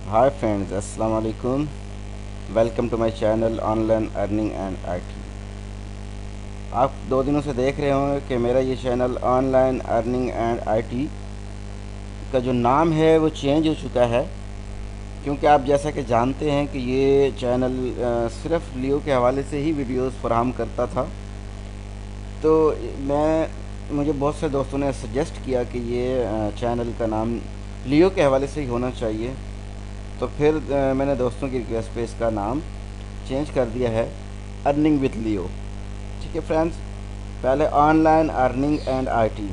हाय friends, अस्सलाम वालेकुम। Welcome to my channel online earning and IT. आप 2 दिनों से देख रहे होंगे कि मेरा ये channel online earning and IT का जो नाम है वो चेंज हो चुका है, क्योंकि आप जैसा कि जानते हैं कि ये चैनल सिर्फ लियो के हवाले से ही वीडियोस फराहम करता था। तो मुझे बहुत से दोस्तों ने सजेस्ट किया कि ये चैनल का नाम लियो के हवाले से ही होना चाहिए। तो फिर मैंने दोस्तों की रिक्वेस्ट पे इसका नाम चेंज कर दिया है, अर्निंग विद लियो। ठीक है फ्रेंड्स, पहले ऑनलाइन अर्निंग एंड आईटी।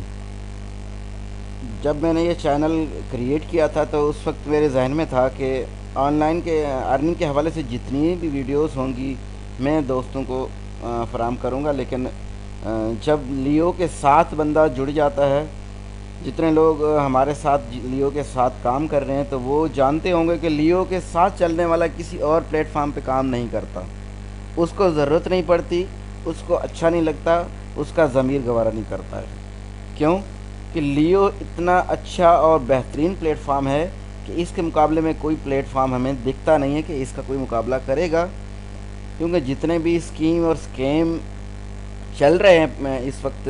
जब मैंने ये चैनल क्रिएट किया था तो उस वक्त मेरे जहन में था कि ऑनलाइन के अर्निंग के हवाले से जितनी भी वीडियोस होंगी मैं दोस्तों को फराहम करूँगा। लेकिन जब लियो के साथ बंदा जुड़ जाता है, जितने लोग हमारे साथ लियो के साथ काम कर रहे हैं, तो वो जानते होंगे कि लियो के साथ चलने वाला किसी और प्लेटफार्म पे काम नहीं करता। उसको ज़रूरत नहीं पड़ती, उसको अच्छा नहीं लगता, उसका ज़मीर गवारा नहीं करता है। क्यों कि लियो इतना अच्छा और बेहतरीन प्लेटफार्म है कि इसके मुकाबले में कोई प्लेटफार्म हमें दिखता नहीं है कि इसका कोई मुकाबला करेगा। क्योंकि जितने भी स्कीम और स्कैम चल रहे हैं इस वक्त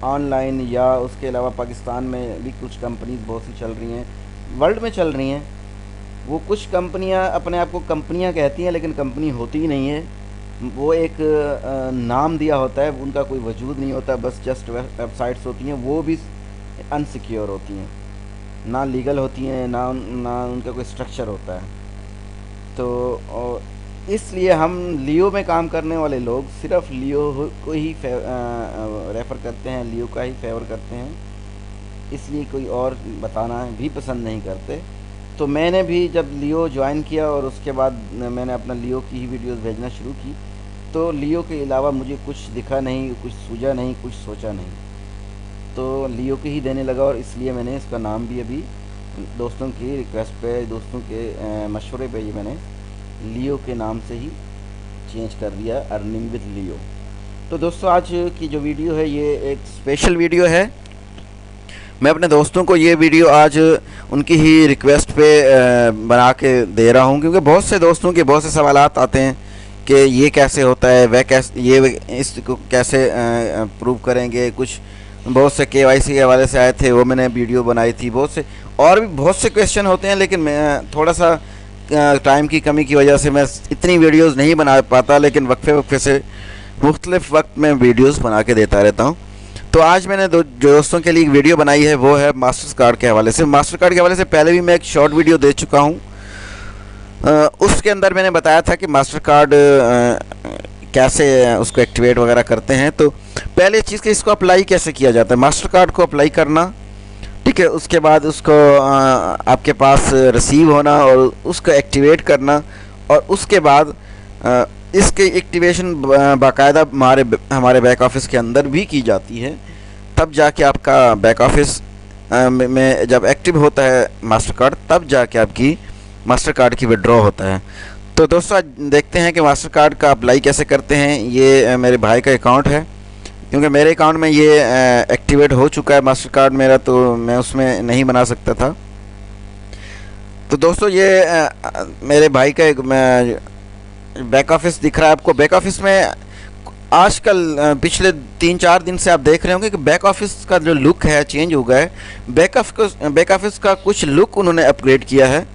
ऑनलाइन, या उसके अलावा पाकिस्तान में भी कुछ कंपनीज बहुत सी चल रही हैं, वर्ल्ड में चल रही हैं। वो कुछ कंपनियां अपने आप को कंपनियां कहती हैं, लेकिन कंपनी होती ही नहीं है। वो एक नाम दिया होता है, उनका कोई वजूद नहीं होता, बस जस्ट वेबसाइट्स होती हैं। वो भी अनसिक्योर होती हैं, ना लीगल होती हैं, ना उनका कोई स्ट्रक्चर होता है। तो इसलिए हम लियो में काम करने वाले लोग सिर्फ लियो को ही रेफ़र करते हैं, लियो का ही फेवर करते हैं, इसलिए कोई और बताना भी पसंद नहीं करते। तो मैंने भी जब लियो ज्वाइन किया और उसके बाद मैंने अपना लियो की ही वीडियोस भेजना शुरू की, तो लियो के अलावा मुझे कुछ दिखा नहीं, कुछ सूझा नहीं, कुछ सोचा नहीं, तो लियो के ही देने लगा। और इसलिए मैंने इसका नाम भी अभी दोस्तों की रिक्वेस्ट पे, दोस्तों के मशवरे पे, ये मैंने लियो के नाम से ही चेंज कर दिया, अर्निंग विद लियो। तो दोस्तों, आज की जो वीडियो है ये एक स्पेशल वीडियो है। मैं अपने दोस्तों को ये वीडियो आज उनकी ही रिक्वेस्ट पे बना के दे रहा हूँ, क्योंकि बहुत से दोस्तों के बहुत से सवालात आते हैं कि ये कैसे होता है, वह कैसे, ये इसको कैसे प्रूव करेंगे। कुछ बहुत से केवाईसी के हवाले से आए थे, वो मैंने वीडियो बनाई थी। बहुत से और भी बहुत से क्वेश्चन होते हैं, लेकिन मैं थोड़ा सा टाइम की कमी की वजह से मैं इतनी वीडियोस नहीं बना पाता, लेकिन वक्फे वक्फे से मुख्तलिफ वक्त में वीडियोस बना के देता रहता हूँ। तो आज मैंने जो दोस्तों के लिए एक वीडियो बनाई है वो है मास्टर कार्ड के हवाले से। मास्टर कार्ड के हवाले से पहले भी मैं एक शॉर्ट वीडियो दे चुका हूँ। उसके अंदर मैंने बताया था कि मास्टर कार्ड कैसे उसको एक्टिवेट वगैरह करते हैं। तो पहले चीज़ कि इसको अप्लाई कैसे किया जाता है, मास्टर कार्ड को अप्लाई करना, ठीक है। उसके बाद उसको आपके पास रिसीव होना और उसको एक्टिवेट करना, और उसके बाद इसके एक्टिवेशन बाकायदा हमारे बैक ऑफिस के अंदर भी की जाती है। तब जाके आपका बैक ऑफिस में जब एक्टिव होता है मास्टर कार्ड, तब जाके आपकी मास्टर कार्ड की विड्रॉ होता है। तो दोस्तों, आज देखते हैं कि मास्टर कार्ड का अप्लाई कैसे करते हैं। ये मेरे भाई का अकाउंट है, क्योंकि मेरे अकाउंट में ये एक्टिवेट हो चुका है मास्टर कार्ड मेरा, तो मैं उसमें नहीं बना सकता था। तो दोस्तों, ये मेरे भाई का एक बैक ऑफिस दिख रहा है आपको। बैक ऑफिस में आजकल पिछले 3-4 दिन से आप देख रहे होंगे कि बैक ऑफिस का जो लुक है चेंज हो गया है। बैक ऑफिस का कुछ लुक उन्होंने अपग्रेड किया है।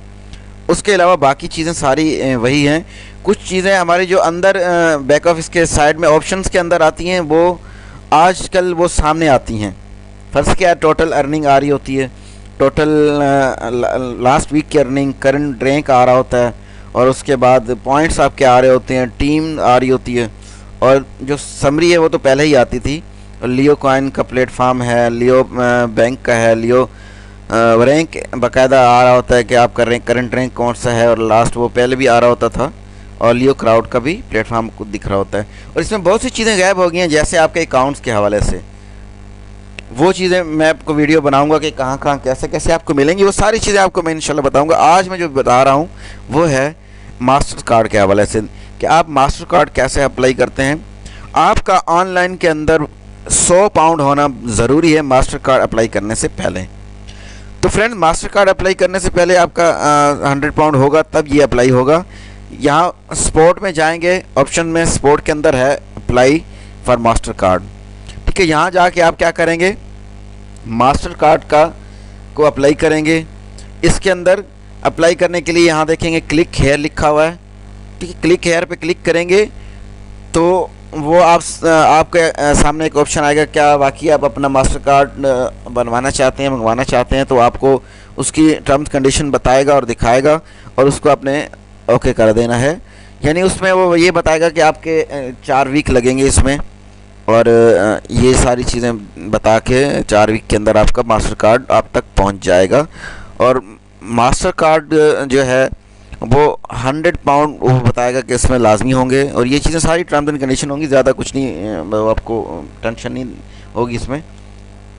उसके अलावा बाकी चीज़ें सारी वही हैं। कुछ चीज़ें हमारी जो अंदर बैक ऑफिस के साइड में ऑप्शंस के अंदर आती हैं, वो आजकल वो सामने आती हैं। फर्स्ट क्या, टोटल अर्निंग आ रही होती है, टोटल लास्ट वीक की अर्निंग, करंट रैंक आ रहा होता है, और उसके बाद पॉइंट्स आपके आ रहे होते हैं, टीम आ रही होती है, और जो समरी है वो तो पहले ही आती थी। लियो कॉइन का प्लेटफार्म है, लियो बैंक का है, लियो रैंक बाकायदा आ रहा होता है कि आप कर रहे हैं करंट रैंक कौन सा है, और लास्ट वो पहले भी आ रहा होता था। और लियो क्राउड का भी प्लेटफार्म को दिख रहा होता है। और इसमें बहुत सी चीज़ें गायब हो गई हैं, जैसे आपके अकाउंट्स के हवाले से। वो चीज़ें मैं आपको वीडियो बनाऊंगा कि कहाँ कहाँ कैसे कैसे आपको मिलेंगी, वो सारी चीज़ें आपको मैं इंशाल्लाह बताऊंगा। आज मैं जो बता रहा हूँ वो है मास्टर कार्ड के हवाले से, कि आप मास्टर कार्ड कैसे अप्लाई करते हैं। आपका ऑनलाइन के अंदर 100 पाउंड होना ज़रूरी है मास्टर कार्ड अप्लाई करने से पहले। तो फ्रेंड, मास्टर कार्ड अप्लाई करने से पहले आपका 100 पाउंड होगा, तब ये अप्लाई होगा। यहाँ स्पोर्ट में जाएंगे, ऑप्शन में स्पोर्ट के अंदर है अप्लाई फॉर मास्टर कार्ड। ठीक है, यहाँ जाके आप क्या करेंगे, मास्टर कार्ड का को अप्लाई करेंगे। इसके अंदर अप्लाई करने के लिए यहाँ देखेंगे क्लिक हेयर लिखा हुआ है। ठीक है, क्लिक हेयर पे क्लिक करेंगे तो वो आपके सामने एक ऑप्शन आएगा, क्या वाकई आप अपना मास्टर कार्ड बनवाना चाहते हैं, मंगवाना चाहते हैं। तो आपको उसकी टर्म्स कंडीशन बताएगा और दिखाएगा, और उसको आपने ओके कर देना है। यानी उसमें वो ये बताएगा कि आपके 4 वीक लगेंगे इसमें, और ये सारी चीज़ें बता के 4 वीक के अंदर आपका मास्टर कार्ड आप तक पहुंच जाएगा। और मास्टर कार्ड जो है वो 100 पाउंड वो बताएगा कि इसमें लाजमी होंगे, और ये चीज़ें सारी टर्म्स एंड कंडीशन होंगी, ज़्यादा कुछ नहीं, आपको टेंशन नहीं होगी इसमें।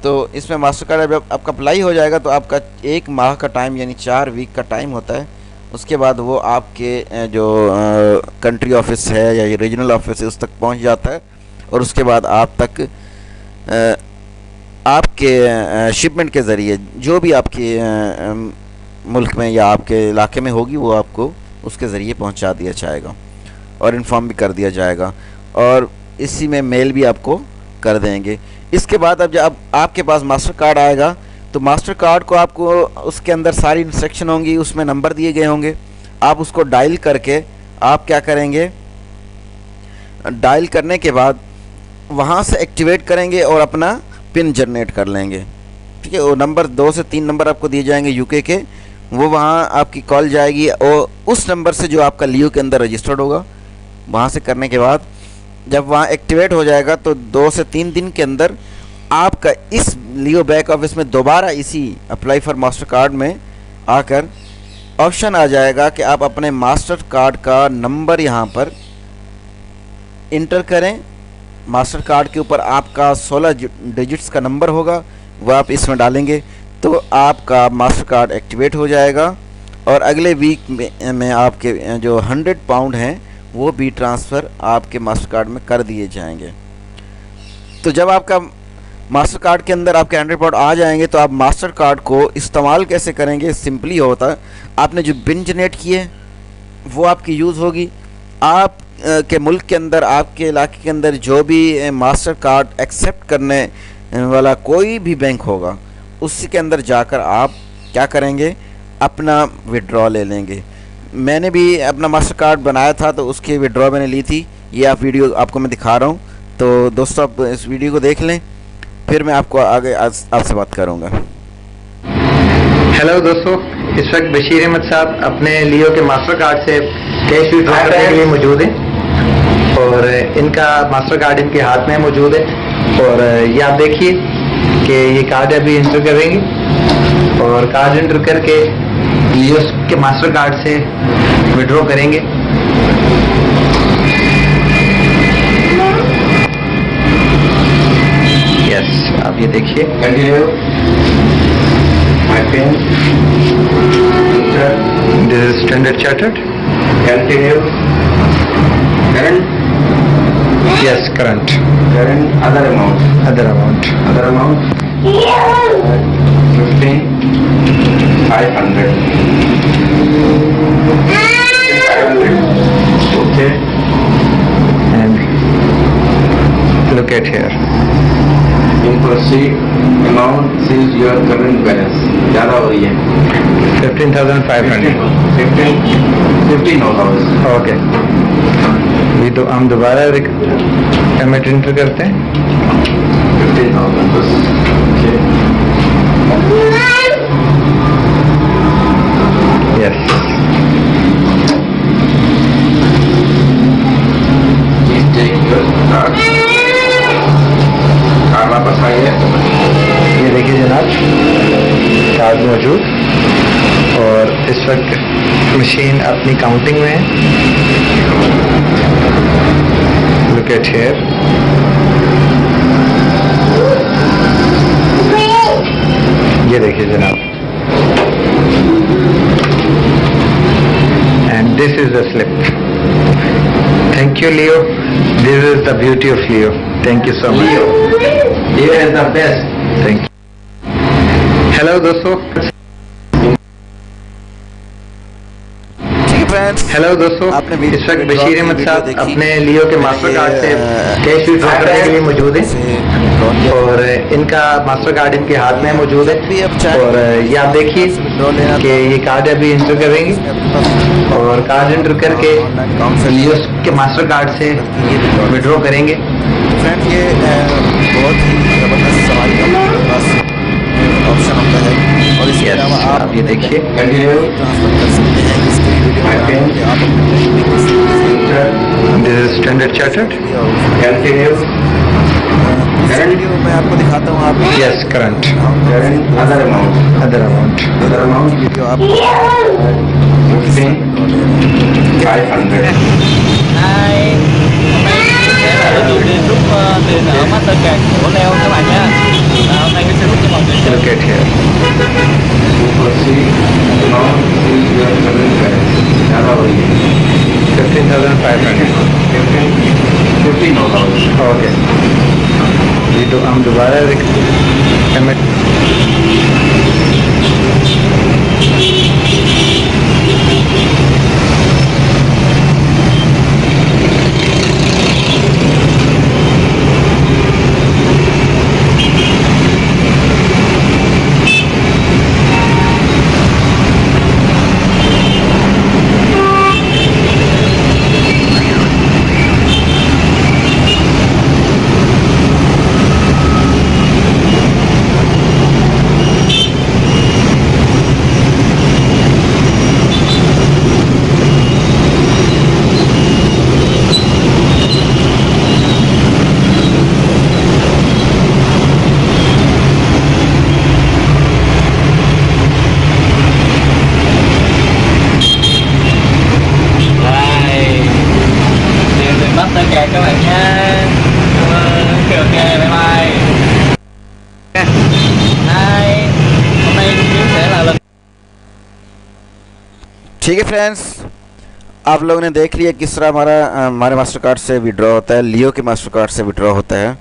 तो इसमें मास्टर कार्ड जब आपका अप्लाई हो जाएगा तो आपका 1 माह का टाइम यानी 4 वीक का टाइम होता है। उसके बाद वो आपके जो कंट्री ऑफिस है या रीजनल ऑफिस है उस तक पहुंच जाता है, और उसके बाद आप तक आपके शिपमेंट के ज़रिए जो भी आपके मुल्क में या आपके इलाके में होगी वो आपको उसके ज़रिए पहुंचा दिया जाएगा और इन्फॉर्म भी कर दिया जाएगा, और इसी में मेल भी आपको कर देंगे। इसके बाद अब जब आपके पास मास्टर कार्ड आएगा तो मास्टर कार्ड को आपको उसके अंदर सारी इंस्ट्रक्शन होंगी, उसमें नंबर दिए गए होंगे। आप उसको डायल करके आप क्या करेंगे, डायल करने के बाद वहाँ से एक्टिवेट करेंगे और अपना पिन जनरेट कर लेंगे। ठीक है, वो नंबर 2 से 3 नंबर आपको दिए जाएंगे यूके के, वो वहाँ आपकी कॉल जाएगी और उस नंबर से जो आपका लियो के अंदर रजिस्टर्ड होगा, वहाँ से करने के बाद जब वहाँ एक्टिवेट हो जाएगा तो 2 से 3 दिन के अंदर आपका इस लियो बैक ऑफिस में दोबारा इसी अप्लाई फॉर मास्टर कार्ड में आकर ऑप्शन आ जाएगा कि आप अपने मास्टर कार्ड का नंबर यहाँ पर इंटर करें। मास्टर कार्ड के ऊपर आपका 16 डिजिट्स का नंबर होगा, वह आप इसमें डालेंगे तो आपका मास्टर कार्ड एक्टिवेट हो जाएगा, और अगले वीक में आपके जो 100 पाउंड हैं वो भी ट्रांसफ़र आपके मास्टर कार्ड में कर दिए जाएंगे। तो जब आपका मास्टर कार्ड के अंदर आपके 100 पाउंड आ जाएंगे तो आप मास्टर कार्ड को इस्तेमाल कैसे करेंगे, सिंपली होता है आपने जो पिन जनरेट किए वो आपकी यूज़ होगी। आप के मुल्क के अंदर, आपके इलाके के अंदर जो भी मास्टर कार्ड एक्सेप्ट करने वाला कोई भी बैंक होगा उसी के अंदर जाकर आप क्या करेंगे, अपना विड्रॉ ले लेंगे। मैंने भी अपना मास्टर कार्ड बनाया था तो उसकी विड्रॉ मैंने ली थी, ये आप वीडियो आपको मैं दिखा रहा हूँ। तो दोस्तों आप इस वीडियो को देख लें, फिर मैं आपको आगे आपसे बात करूँगा। हेलो दोस्तों, इस वक्त बशीर अहमद साहब अपने लियो के मास्टर कार्ड से कैश विड्रॉ करने के लिए मौजूद हैं, और इनका मास्टर कार्ड इनके हाथ में मौजूद है। और ये आप देखिए कि ये कार्ड अभी इंटर करेंगे, और कार्ड इंटर करके लियो के मास्टर कार्ड से विड्रॉ करेंगे। यस, आप ये देखिए, this is standard chartered. Yes, current. Other amount. 15,500. Okay. And look at here. In proceed amount says your current balance. ज़्यादा हो रही है। 15,500. 15 होगा बस। Okay. अभी तो हम दोबारा पेमेंट इंटर करते हैं। 15,000 बस। Yes. Please take your card. Card वापस आइए। ये देखिए जनाब, कार्ड मौजूद, और इस वक्त मशीन अपनी काउंटिंग में है। Look at here. ये देखिए जनाब, and this is the slip. Thank you, Leo. This is the beauty of Leo. Thank you so much. Leo is the best. Thank you. Hello दोस्तों, फ्रेंड्स, हेलो दोस्तों, आपने इस वक्त बशीर अहमद साहब अपने लियो के मास्टर कार्ड से कैश विड्रॉ करने के लिए मौजूद हैं और इनका मास्टर कार्ड इनके हाथ में मौजूद है। और ये आप देखिए कि ये कार्ड अभी इंटर करेंगे और कार्ड इंटर करके लियो के मास्टर कार्ड से विड्रॉ करेंगे। फ्रेंड्स, ये बहुत ही ज़बरदस्त सवाल का पास ऑप्शन होता है और इसके अलावा आप ये देखिए ट्रांसफर कर सकते हैं। इसके वीडियो आप this is standard chartered video मैं आपको दिखाता हूँ। आप yes current other amount video आप 500 Tôi đi rút tiền ở Mastercard của Leo các bạn nha. Hôm nay tôi sẽ rút cho mọi người xem. look at here 15,500 okay ये तो हम दोबारा Mastercard các bạn nha. Ok, bye bye. Hôm nay Hiếu sẽ là lần ठीक है friends, आप लोगों ने देख लिया किस तरह हमारे मास्टर कार्ड से विड्रॉ होता है, लियो के मास्टर कार्ड से विड्रॉ होता है।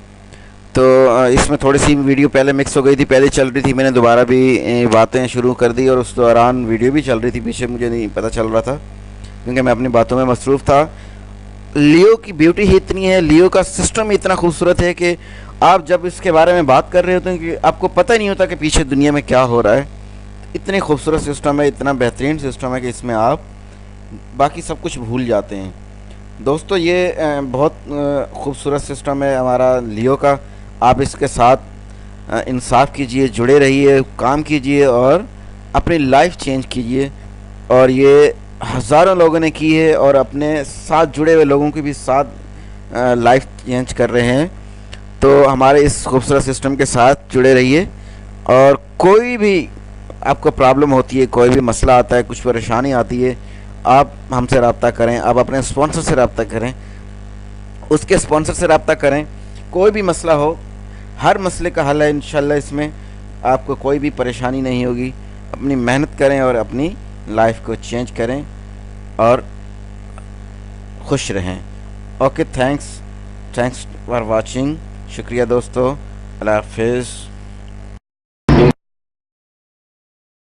तो इसमें थोड़ी सी वीडियो पहले मिक्स हो गई थी, पहले चल रही थी, मैंने दोबारा भी बातें शुरू कर दी और उस दौरान वीडियो भी चल रही थी पीछे, मुझे नहीं पता चल रहा था क्योंकि मैं अपनी बातों में मसरूफ़ था। लियो की ब्यूटी ही इतनी है, लियो का सिस्टम इतना खूबसूरत है कि आप जब इसके बारे में बात कर रहे होते हैं कि आपको पता ही नहीं होता कि पीछे दुनिया में क्या हो रहा है। इतनी खूबसूरत सिस्टम है, इतना बेहतरीन सिस्टम है कि इसमें आप बाकी सब कुछ भूल जाते हैं। दोस्तों, ये बहुत खूबसूरत सिस्टम है हमारा लियो का। आप इसके साथ इंसाफ कीजिए, जुड़े रहिए, काम कीजिए और अपनी लाइफ चेंज कीजिए। और ये हज़ारों लोगों ने की है और अपने साथ जुड़े हुए लोगों की भी साथ लाइफ चेंज कर रहे हैं। तो हमारे इस खूबसूरत सिस्टम के साथ जुड़े रहिए और कोई भी आपको प्रॉब्लम होती है, कोई भी मसला आता है, कुछ परेशानी आती है, आप हमसे रब्ता करें, आप अपने स्पॉन्सर से रब्ता करें, उसके स्पॉन्सर से रब्ता करें। कोई भी मसला हो, हर मसले का हल है इंशाल्लाह। इसमें आपको कोई भी परेशानी नहीं होगी। अपनी मेहनत करें और अपनी लाइफ को चेंज करें और खुश रहें। Okay, thanks for watching. शुक्रिया दोस्तों, अल्लाह हाफिज़।